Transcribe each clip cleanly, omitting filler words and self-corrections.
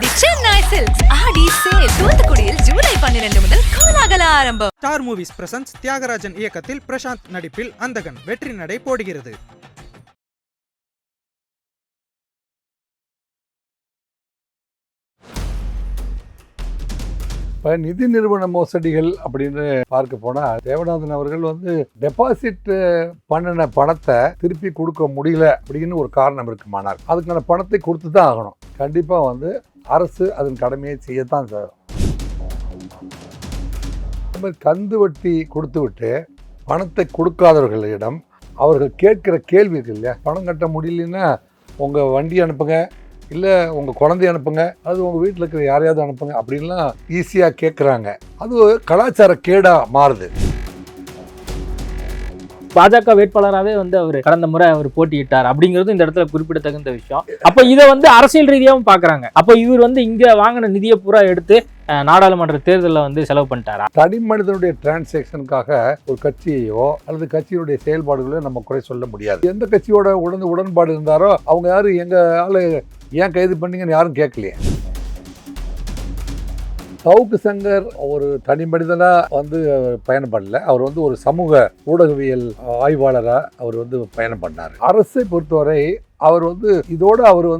தி Chennai silks ஆடி sale தூத்துக்குடியில் ஜூலை 12 முதல் கோலாகல ஆரம்பம். ஸ்டார் மூவிஸ் பிரசன்ஸ் தியாகராஜன் இயக்கத்தில் பிரசாந்த் நடிப்பில் அந்தகன் வெற்றி நடை போடுகிறது. இப்போ நிதி நிறுவன மோசடிகள் அப்படின்னு பார்க்க போனால் தேவநாதன் அவர்கள் டெபாசிட் பண்ணின பணத்தை திருப்பி கொடுக்க முடியல அப்படின்னு ஒரு காரணம் இருக்குமானார். அதுக்கான பணத்தை கொடுத்து தான் ஆகணும். கண்டிப்பாக அரசு அதன் கடமையை செய்யத்தான் செய்யும். கந்து வட்டி கொடுத்து விட்டு பணத்தை கொடுக்காதவர்களிடம் அவர்கள் கேட்கிற கேள்வி இருக்கு இல்லையா, பணம் கட்ட முடியலன்னா உங்கள் வண்டி அனுப்புங்க, இல்லை உங்கள் குழந்தைய அனுப்புங்க, அது உங்கள் வீட்டில் இருக்கிற யாரையாவது அனுப்புங்க அப்படின்லாம் ஈஸியாக கேட்குறாங்க. அது கலாச்சார கேடாக மாறுது. பாஜக வேட்பாளராகவே அவர் கடந்த முறை அவர் போட்டியிட்டார் அப்படிங்கிறது இந்த இடத்துல குறிப்பிடத்தகுந்த விஷயம். அப்போ இதை அரசியல் ரீதியாகவும் பார்க்குறாங்க. அப்போ இவர் இங்கே வாங்கின நிதியை பூரா எடுத்து நாடாளுமன்ற தேர்தலில் செலவு பண்ணிட்டாரா? தனி மனிதனுடைய டிரான்சாக்ஷனுக்காக ஒரு கட்சியையோ அல்லது கட்சியினுடைய செயல்பாடுகளையோ நம்ம குறை சொல்ல முடியாது. எந்த கட்சியோட உடன்பாடு இருந்தாரோ அவங்க யாரும் எங்கள் ஆளு ஏன் கைது பண்ணீங்கன்னு யாரும் கேட்கலையே. சவுக்கு சங்கர் ஒரு தனி மனிதனாக பயணம் பண்ணல. அவர் ஒரு சமூக ஊடகவியல் ஆய்வாளராக அவர் பயணம் பண்ணார். அரசை பொறுத்தவரை அவர் இதோடு அவர்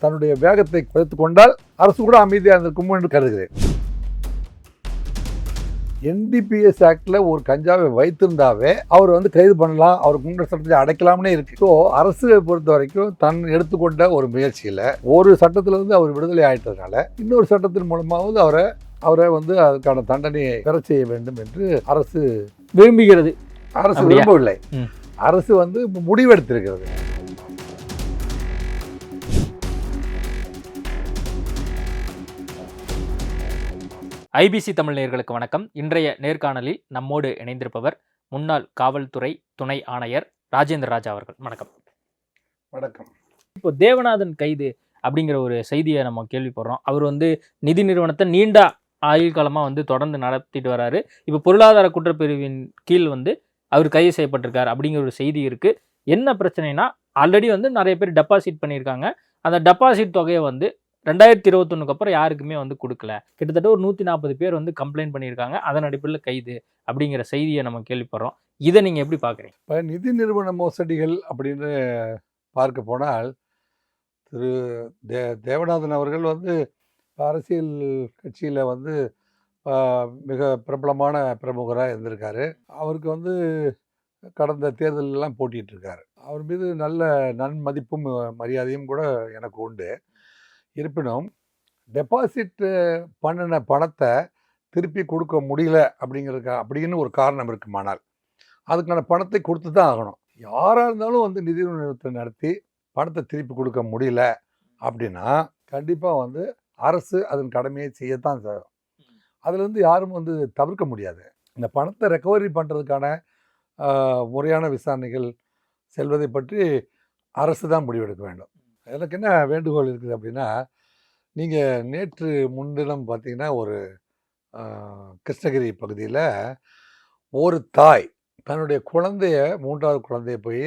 தன்னுடைய வேகத்தை குறைத்து கொண்டால் அரசு கூட அமைதியாக இருந்திருக்கும் என்று கருதுகிறேன். NDPS ஆக்டில் ஒரு கஞ்சாவை வைத்திருந்தாவே அவர் கைது பண்ணலாம், அவர் குண்டர் சட்டத்தை அடைக்கலாம்னே இருக்கு. ஸோ அரசை பொறுத்த வரைக்கும் தன் எடுத்துக்கொண்ட ஒரு முயற்சியில் ஒரு சட்டத்தில் அவர் விடுதலை ஆயிட்டதுனால இன்னொரு சட்டத்தின் மூலமாவது அவரை அதுக்கான தண்டனையை பெற செய்ய வேண்டும் என்று அரசு விரும்புகிறது. அரசு விரும்பவில்லை, அரசு முடிவெடுத்திருக்கிறது. ஐபிசி தமிழ் நேயர்களுக்கு வணக்கம். இன்றைய நேர்காணலில் நம்மோடு இணைந்திருப்பவர் முன்னாள் காவல்துறை துணை ஆணையர் ராஜேந்திர ராஜா அவர்கள். வணக்கம். வணக்கம். இப்போ தேவநாதன் கைது அப்படிங்கிற ஒரு செய்தியை நம்ம கேள்விப்படுறோம். அவர் நிதி நிறுவனத்தை நீண்ட ஆயுள் காலமாக தொடர்ந்து நடத்திட்டு வராரு. இப்போ பொருளாதார குற்றப்பிரிவின் கீழ் அவர் கைது செய்யப்பட்டிருக்கார் அப்படிங்கிற ஒரு செய்தி இருக்கு. என்ன பிரச்சனைனா, ஆல்ரெடி நிறைய பேர் டெபாசிட் பண்ணியிருக்காங்க. அந்த டெபாசிட் தொகையை 2021 அப்புறம் யாருக்குமே கொடுக்கல. கிட்டத்தட்ட ஒரு 140 பேர் கம்ப்ளைண்ட் பண்ணியிருக்காங்க. அதன் அடிப்படையில் கைது அப்படிங்கிற செய்தியை நம்ம கேள்விப்படுறோம். இதை நீங்கள் எப்படி பார்க்குறீங்க? இப்போ நிதி நிறுவன மோசடிகள் அப்படின்னு பார்க்க போனால் திரு தேவநாதன் அவர்கள் அரசியல் கட்சியில் மிக பிரபலமான பிரமுகராக இருந்திருக்காரு. அவருக்கு கடந்த தேர்தலெல்லாம் போட்டிட்டு இருக்காரு. அவர் மீது நல்ல நன்மதிப்பும் மரியாதையும் கூட எனக்கு உண்டு. இருப்பினும் டெபாசிட் பண்ணின பணத்தை திருப்பி கொடுக்க முடியல அப்படின்னு ஒரு காரணம் இருக்குமானால் அதுக்கான பணத்தை கொடுத்து தான் ஆகணும். யாராக இருந்தாலும் நிதி நிறுவனத்தை நடத்தி பணத்தை திருப்பி கொடுக்க முடியல அப்படின்னா கண்டிப்பாக அரசு அதன் கடமையை செய்யத்தான் செய்யும். அதில் யாரும் தவிர்க்க முடியாது. இந்த பணத்தை ரெக்கவரி பண்ணுறதுக்கான முறையான விசாரணைகள் செல்வதை பற்றி அரசு தான் முடிவெடுக்க வேண்டும். எனக்கு என்ன வேண்டுகோள் இருக்குது அப்படின்னா, நீங்கள் நேற்று முன்தினம் பார்த்தீங்கன்னா ஒரு கிருஷ்ணகிரி பகுதியில் ஒரு தாய் தன்னுடைய குழந்தைய 3வது குழந்தைய போய்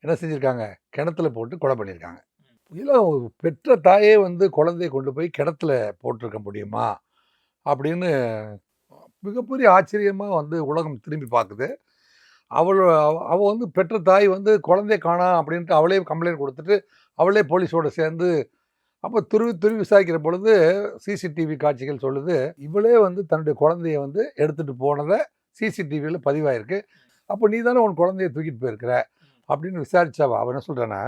என்ன செஞ்சுருக்காங்க, கிணத்துல போட்டு கொலை பண்ணியிருக்காங்க. இல்லை, பெற்ற தாயே குழந்தைய கொண்டு போய் கிணத்துல போட்டிருக்க முடியுமா அப்படின்னு மிகப்பெரிய ஆச்சரியமாக உலகம் திரும்பி பார்க்குது. அவள் பெற்ற தாய் குழந்தைய காணோம் அப்படின்ட்டு அவளே கம்ப்ளைண்ட் கொடுத்துட்டு அவளே போலீஸோடு சேர்ந்து அப்போ துருவி விசாரிக்கிற பொழுது சிசிடிவி காட்சிகள் சொல்லுது, இவளே தன்னுடைய குழந்தைய எடுத்துகிட்டு போனதை சிசிடிவியில் பதிவாயிருக்கு. அப்போ நீ தானே உன் குழந்தைய தூக்கிட்டு போயிருக்கிற அப்படின்னு விசாரிச்சாவா. அவள் என்ன சொல்கிறேன்னா,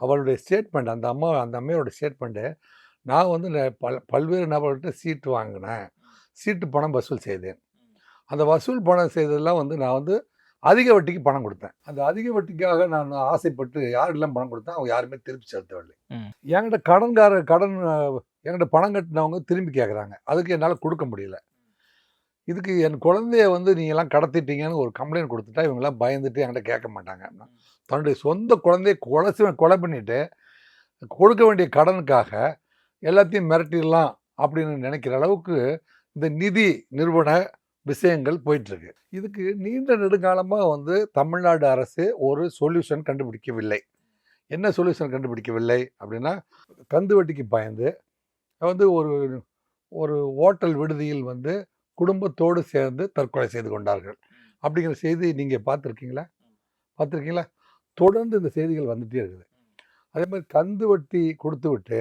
அவளுடைய ஸ்டேட்மெண்ட், அந்த அம்மையோட ஸ்டேட்மெண்ட்டு, நான் பல்வேறு நபர்கள்ட்ட சீட்டு வாங்கினேன், சீட்டு பணம் வசூல் செய்தேன், அந்த வசூல் பணம் செய்ததெல்லாம் நான் அதிக வட்டிக்கு பணம் கொடுத்தேன். அந்த அதிக வட்டிக்காக நான் ஆசைப்பட்டு யாரெல்லாம் பணம் கொடுத்தேன் அவங்க யாருமே திருப்பி செலுத்தவில்லை. என்கிட்ட பணம் கட்டினவங்க திரும்பி கேட்குறாங்க, அதுக்கு என்னால் கொடுக்க முடியல. இதுக்கு என் குழந்தைய நீங்கள்லாம் கடத்திட்டீங்கன்னு ஒரு கம்ப்ளைண்ட் கொடுத்துட்டா இவங்கெல்லாம் பயந்துட்டு என்கிட்ட கேட்க மாட்டாங்க. தன்னுடைய சொந்த குழந்தைய கொலை பண்ணிவிட்டு கொடுக்க வேண்டிய கடனுக்காக எல்லாத்தையும் மிரட்டிடலாம் அப்படின்னு நினைக்கிற அளவுக்கு இந்த நிதி நிறுவன விஷயங்கள் போயிட்டுருக்கு. இதுக்கு நீண்ட நெடுங்காலமாக தமிழ்நாடு அரசு ஒரு சொல்யூஷன் கண்டுபிடிக்கவில்லை. என்ன சொல்யூஷன் கண்டுபிடிக்கவில்லை அப்படின்னா, கந்து வட்டிக்கு பயந்து வந்து ஒரு ஒரு ஓட்டல் விடுதியில் வந்து குடும்பத்தோடு சேர்ந்து தற்கொலை செய்து கொண்டார்கள் அப்படிங்கிற செய்தி நீங்கள் பார்த்துருக்கீங்களா? தொடர்ந்து இந்த செய்திகள் வந்துகிட்டே இருக்குது. அதே மாதிரி கந்து வட்டி கொடுத்து விட்டு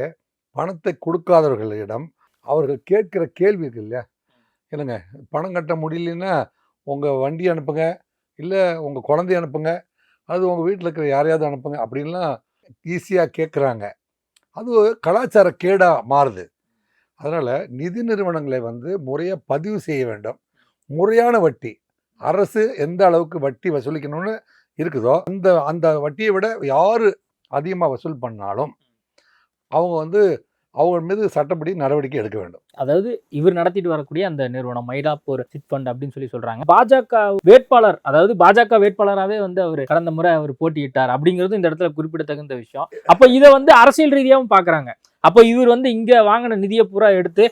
பணத்தை கொடுக்காதவர்களிடம் அவர்கள் கேட்கிற கேள்வி இருக்கு இல்லையா, இல்லைங்க பணம் கட்ட முடியலன்னா உங்கள் வண்டி அனுப்புங்க, இல்லை உங்கள் குழந்தைய அனுப்புங்க, அது உங்கள் வீட்டில் இருக்கிற யாரையாவது அனுப்புங்க அப்படின்லாம் ஈஸியாக கேட்குறாங்க. அது கலாச்சார கேடாக மாறுது. அதனால் நிதி நிறுவனங்களை வந்து முறையாக பதிவு செய்ய வேண்டும். முறையான வட்டி, அரசு எந்த அளவுக்கு வட்டி வசூலிக்கணும்னு இருக்குதோ அந்த அந்த வட்டியை விட யார் அதிகமாக வசூல் பண்ணாலும் அவங்க வந்து அவங்க மீது சட்டப்படி நடவடிக்கை எடுக்க வேண்டும். அதாவது இவர் நடத்திட்டு வரக்கூடிய அந்த நிறுவனம் மயிலாப்பூர் சிட் ஃபண்ட் அப்படின்னு சொல்றாங்க. பாஜக வேட்பாளர், அதாவது பாஜக வேட்பாளராகவே வந்து அவர் கடந்த முறை அவர் போட்டியிட்டார் அப்படிங்கிறது இந்த இடத்துல குறிப்பிடத்தகுந்த விஷயம். அப்போ இதை வந்து அரசியல் ரீதியாகவும் பார்க்குறாங்க. அப்போ இவர் வந்து இங்கே வாங்கின நிதியை பூரா எடுத்து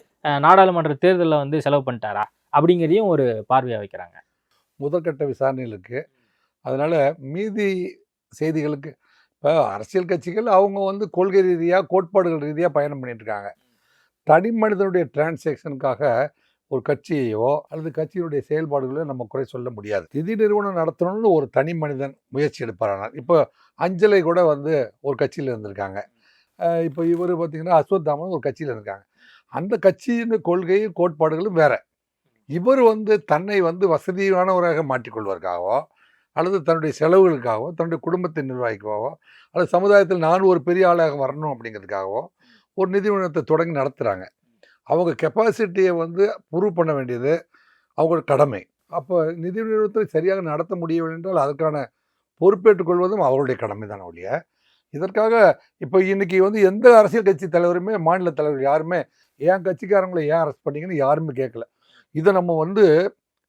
நாடாளுமன்ற தேர்தலில் வந்து செலவு பண்ணிட்டாரா அப்படிங்கிறதையும் ஒரு பார்வையாக வைக்கிறாங்க. முதற்கட்ட விசாரணையில் இருக்குது. அதனால் மீதி செய்திகளுக்கு இப்போ அரசியல் கட்சிகள் அவங்க வந்து கொள்கை ரீதியாக கோட்பாடுகள் ரீதியாக பயணம் பண்ணிட்டு இருக்காங்க. தனி மனிதனுடைய டிரான்சாக்ஷனுக்காக ஒரு கட்சியையோ அல்லது கட்சியினுடைய செயல்பாடுகளையோ நம்ம குறை சொல்ல முடியாது. நிதி நிறுவனம் நடத்தணும்னு ஒரு தனி மனிதன் முயற்சி எடுப்பாரானால், இப்போ அஞ்சலை கூட வந்து ஒரு கட்சியில் இருந்திருக்காங்க. இப்போ இவர் பார்த்திங்கன்னா அஸ்வத்தாமன் ஒரு கட்சியில் இருக்காங்க. அந்த கட்சியின் கொள்கையும் கோட்பாடுகளும் வேற. இவர் வந்து தன்னை வந்து வசதியானவராக மாற்றிக்கொள்வதற்காகவோ அல்லது தன்னுடைய செலவுகளுக்காகவோ தன்னுடைய குடும்பத்தை நிர்வகிக்கவோ அல்லது சமுதாயத்தில் நான் ஒரு பெரிய ஆளாக வரணும் அப்படிங்கிறதுக்காகவோ ஒரு நிதி நிறுவனத்தை தொடங்கி நடத்துகிறாங்க. அவங்க கெப்பாசிட்டியை வந்து ப்ரூவ் பண்ண வேண்டியது அவங்களோட கடமை. அப்போ நிதி நிறுவனத்தை சரியாக நடத்த முடியவில்லை என்றால் அதற்கான பொறுப்பேற்றுக் கொள்வதும் அவருடைய கடமை தான் ஒழிய, இதற்காக இப்போ இன்னைக்கு வந்து எந்த அரசியல் கட்சி தலைவருமே மாநில தலைவர் யாருமே ஏன் கட்சிக்காரங்களை ஏன் அரெஸ்ட் பண்ணிங்கன்னு யாருமே கேட்கல. இதை நம்ம வந்து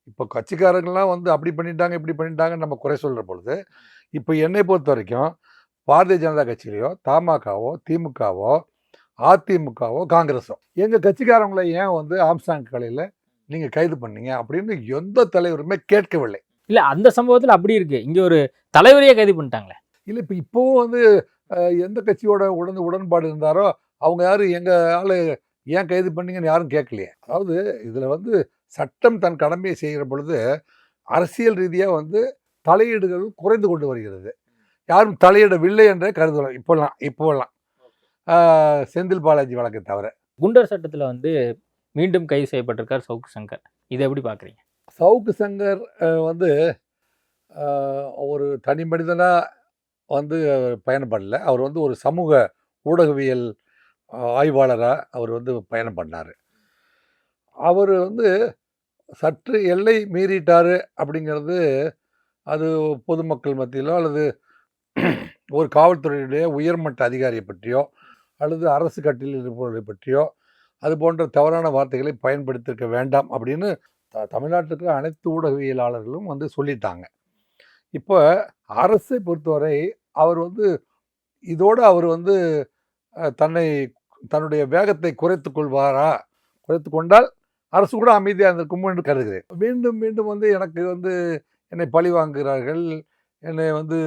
இப்போ கட்சிக்காரங்கள்லாம் வந்து அப்படி பண்ணிட்டாங்க இப்படி பண்ணிட்டாங்கன்னு நம்ம குறை சொல்கிற பொழுது, இப்போ என்னை பொறுத்த வரைக்கும் பாரதிய ஜனதா கட்சியிலையோ தமாகவோ திமுகவோ அதிமுகவோ காங்கிரஸோ எங்கள் கட்சிக்காரங்களை ஏன் வந்து ஆம்ஸ்டாங் கலையில் நீங்கள் கைது பண்ணீங்க அப்படின்னு எந்த தலைவருமே கேட்கவில்லை. இல்லை, அந்த சம்பவத்தில் அப்படி இருக்கு. இங்கே ஒரு தலைவரையே கைது பண்ணிட்டாங்களே. இல்லை, இப்போ இப்போவும் வந்து எந்த கட்சியோட உடன்பாடு இருந்தாரோ அவங்க யாரும் எங்கள் ஆள் ஏன் கைது பண்ணீங்கன்னு யாரும் கேட்கலையே. அதாவது இதில் வந்து சட்டம் தன் கடமையை செய்கிற பொழுது அரசியல் ரீதியாக வந்து தலையீடுகள் குறைந்து கொண்டு வருகிறது. யாரும் தலையிடவில்லை என்றே கருதலாம். இப்போல்லாம் செந்தில் பாலாஜி வழக்கை தவிர. குண்டர் சட்டத்தில் வந்து மீண்டும் கைது செய்யப்பட்டிருக்கார் சவுக்கு சங்கர். இதை எப்படி பார்க்குறீங்க? சவுக்கு சங்கர் வந்து ஒரு தனி மனிதனாக வந்து பயணப்படல. அவர் வந்து ஒரு சமூக ஊடகவியல் ஆய்வாளராக அவர் வந்து பயணம் பண்ணார். அவர் வந்து சற்று எல்லை மீறிட்டார் அப்படிங்கிறது அது பொதுமக்கள் மத்தியிலோ அல்லது ஒரு காவல்துறையுடைய உயர்மட்ட அதிகாரியை பற்றியோ அல்லது அரசு கட்டில் இருப்பவர்களை பற்றியோ அது போன்ற தவறான வார்த்தைகளை பயன்படுத்திருக்க வேண்டாம் அப்படின்னு தமிழ்நாட்டில் அனைத்து ஊடகவியலாளர்களும் வந்து சொல்லிட்டாங்க. இப்போ அரசை பொறுத்தவரை அவர் வந்து இதோடு அவர் வந்து தன்னுடைய வேகத்தை குறைத்து கொண்டால் அரசு கூட அமைதியாக இருந்திருக்கும் என்று கருதுகிறேன். மீண்டும் மீண்டும் வந்து எனக்கு வந்து என்னை பழி வாங்குகிறார்கள், என்னை வந்து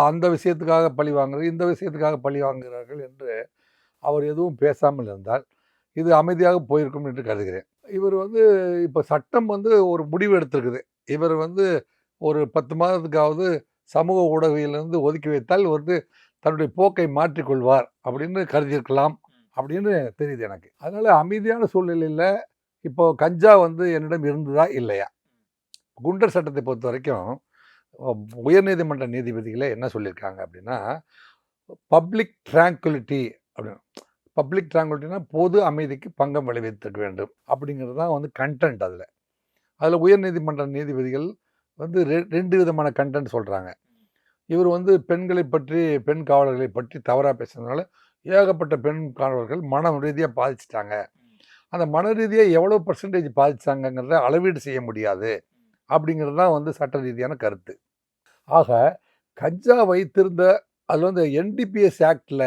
அந்த விஷயத்துக்காக பழி வாங்குறது இந்த விஷயத்துக்காக பழி வாங்குகிறார்கள் என்று அவர் எதுவும் பேசாமல் இருந்தால் இது அமைதியாக போயிருக்கும் என்று கருதுகிறேன். இவர் வந்து இப்போ சட்டம் வந்து ஒரு முடிவு எடுத்திருக்குது. இவர் வந்து ஒரு 10 மாதத்துக்காவது சமூக ஊடகவியலிருந்து ஒதுக்கி வைத்தால் வந்து தன்னுடைய போக்கை மாற்றிக்கொள்வார் அப்படின்னு கருதியிருக்கலாம் அப்படின்னு தெரியுது எனக்கு. அதனால் அமைதியான சூழ்நிலையில் இப்போ கஞ்சா வந்து என்னிடம் இருந்ததா இல்லையா? குண்டர் சட்டத்தை பொறுத்த வரைக்கும் உயர்நீதிமன்ற நீதிபதிகளே என்ன சொல்லியிருக்காங்க அப்படின்னா, பப்ளிக் ட்ராங்குலிட்டி அப்படின்னு. பப்ளிக் ட்ராங்குலிட்டினா பொது அமைதிக்கு பங்கம் விளைவித்திருக்க வேண்டும் அப்படிங்கிறது தான் வந்து கண்டென்ட். அதில் உயர்நீதிமன்ற நீதிபதிகள் வந்து 2 விதமான கண்டென்ட் சொல்கிறாங்க. இவர் வந்து பெண்களை பற்றி பெண் காவலர்களை பற்றி தவறாக பேசுறதுனால ஏகப்பட்ட பெண் காவலர்கள் மன ரீதியாக பாதிச்சிட்டாங்க. அந்த மன ரீதியாக எவ்வளோ % பாதிச்சாங்கங்கிறத அளவீடு செய்ய முடியாது அப்படிங்கிறது தான் வந்து சட்ட ரீதியான கருத்து. ஆக கஞ்சா வைத்திருந்த அதில் வந்து NDPS ஆக்டில்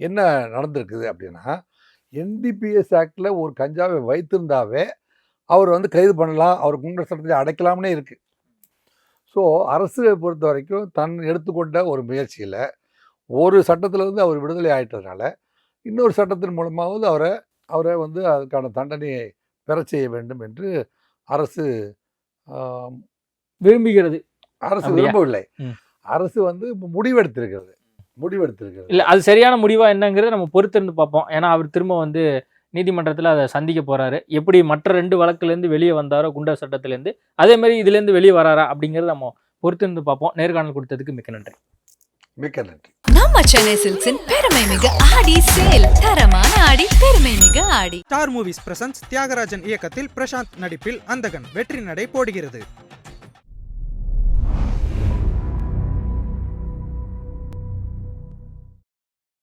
என்ன நடந்திருக்குது அப்படின்னா, NDPS ஆக்டில் ஒரு கஞ்சாவை வைத்திருந்தாவே அவர் வந்து கைது பண்ணலாம், அவர் குண்டர் சட்டத்தில் அடைக்கலாம்னே இருக்குது. ஸோ அரசு பொறுத்த வரைக்கும் தன் எடுத்துக்கொண்ட ஒரு முயற்சியில் ஒரு சட்டத்தில் வந்து அவர் விடுதலை ஆகிட்டதுனால இன்னொரு சட்டத்தின் மூலமாவது அவரை அவரை வந்து அதுக்கான தண்டனையை பெறச் செய்ய வேண்டும் என்று அரசு விரும்புகிறது. அப்படியா? விரும்பவில்லை. ம். அரசு வந்து முடிவெடுத்திருக்கிறது. இல்ல அது சரியான முடிவா என்னங்கிறத நம்ம பொறுத்திருந்து பார்ப்போம். ஏன்னா அவர் திரும்ப வந்து நீதிமன்றத்தில் அதை சந்திக்க போறாரு. எப்படி மற்ற 2 வழக்குலேருந்து வெளியே வந்தாரோ குண்டர் சட்டத்திலேருந்து, அதே மாதிரி இதுலேருந்து வெளியே வராரா அப்படிங்கிறத நம்ம பொறுத்திருந்து பார்ப்போம். நேர்காணல் கொடுத்ததுக்கு மிக்க நன்றி. மிக்க நன்றி. நம்ம சென்னை சில்க்ஸின் பெருமை மிகு ஆடி சேல். தரமான ஆடி, பெருமை மிகு ஆடி. ஸ்டார் மூவிஸ் பிரசன்ஸ் தியாகராஜன் இயக்கத்தில் பிரசாந்த் நடிப்பில் அந்தகன் வெற்றி நடை போடுகிறது.